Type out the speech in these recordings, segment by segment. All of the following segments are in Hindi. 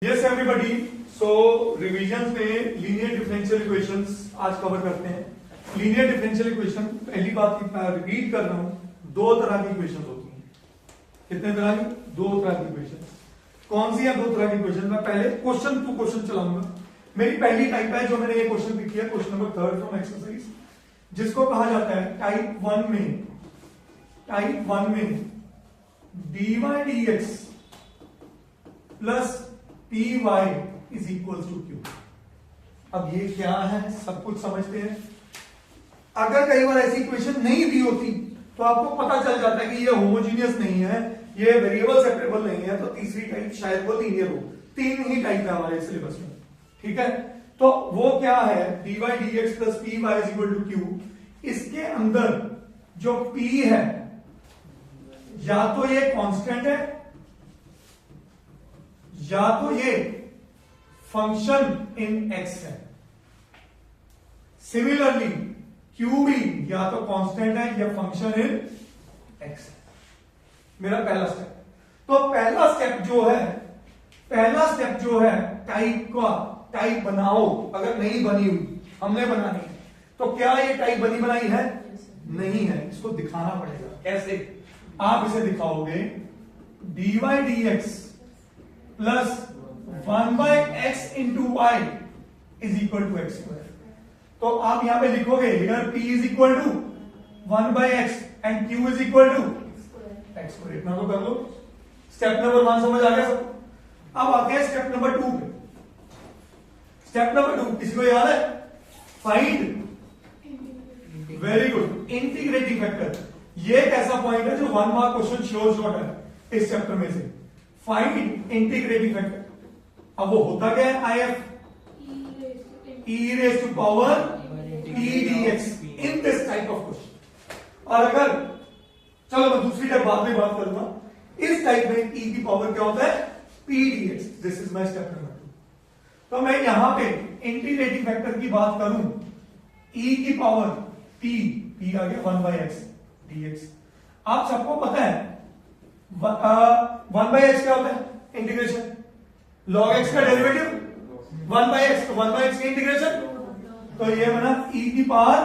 यस एवरीबॉडी, सो रिविजन में लीनियर डिफरेंशियल इक्वेशंस आज कवर करते हैं। लीनियर डिफरेंशियल इक्वेशन, पहली बात रिपीट कर रहा हूं, दो तरह की इक्वेशन होती हैं। कितने तरह की? दो तरह की इक्वेशन। कौन सी है दो तरह की इक्वेशन? मैं पहले क्वेश्चन टू क्वेश्चन चलाऊंगा। मेरी पहली टाइप है जो मैंने ये क्वेश्चन पिक किया, क्वेश्चन नंबर 3 फ्रॉम एक्सरसाइज, जिसको कहा जाता है टाइप 1 में dy dx plus py is equal to q। अब ये क्या है, सब कुछ समझते हैं। अगर कई बार ऐसी इक्वेशन नहीं दी होती तो आपको पता चल जाता है कि ये होमोजीनियस नहीं है, ये वेरिएबल सेपरेबल नहीं है, तो तीसरी टाइप शायद वो लीनियर हो। तीन ही टाइप है हमारे सिलेबस में, ठीक है। तो वो क्या है, dy dx plus py is equal to q। इसके अंदर जो p है या तो ये कांस्टेंट है या तो ये फंक्शन इन x है। सिमिलरली q भी या तो कांस्टेंट है या फंक्शन इन x है। मेरा पहला स्टेप। तो पहला स्टेप जो है टाइप बनाओ। अगर नहीं बनी हुई, हमने बनानी है, तो क्या ये टाइप बनी बनाई है? नहीं है। इसको दिखाना पड़ेगा। कैसे? आप इसे दिखाओगे dy dx plus 1/x into y is equal to X square. तो आप यहां पे लिखोगे here p is equal to 1/x and q is equal to X square. इतना तो कर लो। स्टेप नंबर 1 समझ आ गया सबको। अब आते हैं स्टेप नंबर 2 पे। स्टेप नंबर 2 किसी को याद है? Find, very good, integrating factor. ये एक ऐसा पॉइंट है जो 1 मार्क क्वेश्चन श्योर शॉट है इस चैप्टर में से। Find integrating factor. अब वो होता क्या है? IF e raised to power p dx in this type of question. और अगर, चलो मैं दूसरी टाइप बाद में बात करूंगा। इस टाइप में e की पावर क्या होता है? p dx। This is my step number 2। तो मैं यहां पे इंटीग्रेटिंग फैक्टर की बात करूं, e की पावर p आ गया 1/x dx। आप सबको पता है 1/x क्या होता है? इंटीग्रेशन। log x का डेरिवेटिव 1/x, तो 1/x की इंटीग्रेशन, तो ये बना e की पावर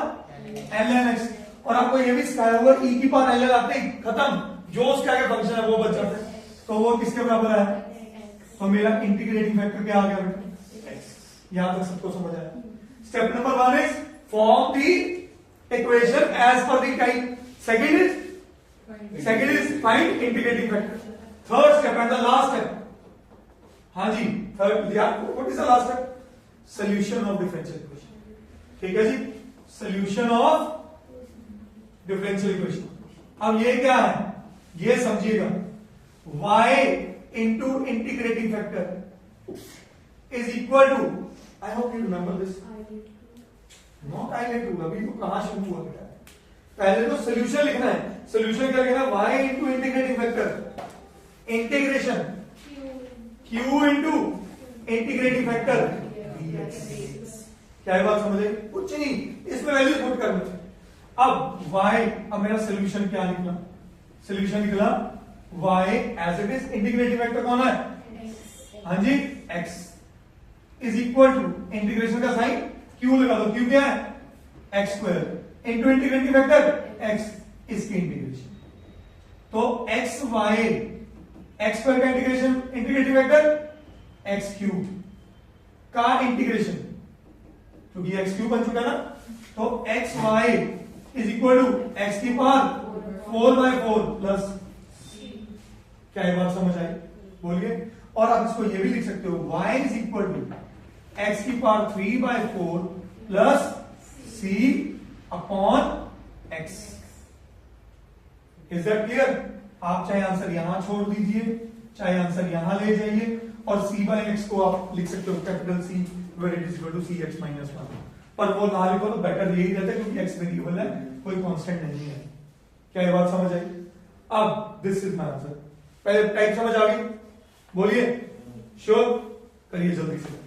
ln x। और आपको ये भी सिखाया हुआ e की पावर ln आते ही खत्म, जो उसके आगे फंक्शन है वो बच जाता है। तो वो किसके बराबर है? तो मेरा इंटीग्रेटिंग फैक्टर क्या आ गया बेटा? x। यहां तक सबको समझ आया? Step number 1 is form the equation as per the type. Second is find integrating factor. Third step and the last step, हाँ जी, third, what is the last step? Solution of differential equation. ठीक है जी, सॉल्यूशन ऑफ डिफरेंशियल इक्वेशन। अब ये क्या है, ये समझिएगा, y into integrating factor is equal to, I hope you remember this, not I late to. अभी तो कहां शुरू हुआ बेटा? पहले तो सोल्यूशन लिखना है। सोल्यूशन क्या लिखना है? y into integrating factor integration q into integrating factor dx। क्या है बात समझे? कुछ नहीं, इसमें वैल्यू पुट करनी है। अब y, अब मेरा सोल्यूशन क्या निकला? सोल्यूशन निकला y as it is, integrating factor कौन है? हाँ जी, x is equal to integration का साइन q लगा दो। q क्या है? x square into integrating factor x, इसकी इंटीग्रेशन। तो x y, x स्क्वायर का integration, integrating factor x cube का इंटीग्रेशन, क्योंकि x क्यूब बन चुका ना। तो x y is equal to x की पावर 4/4 प्लस, क्या ये बात समझ आई? बोलिए। और आप इसको ये भी लिख सकते हो, y is equal to x की power 3/4 plus c upon x। Is that clear? आप चाहे आंसर यहां छोड़ दीजिए, चाहे आंसर यहां ले जाइए, और c/x को आप लिख सकते हो capital C, where it is equal to cx minus 1। पर वो ना लिखो तो बेटर यही रहता है, क्योंकि x वेरिएबल है, कोई कांस्टेंट नहीं है। क्या ये बात समझ आई? अब दिस इज माय आंसर। पहले टाइप समझ आ गई? बोलिए, श्योर? करिए जल्दी से।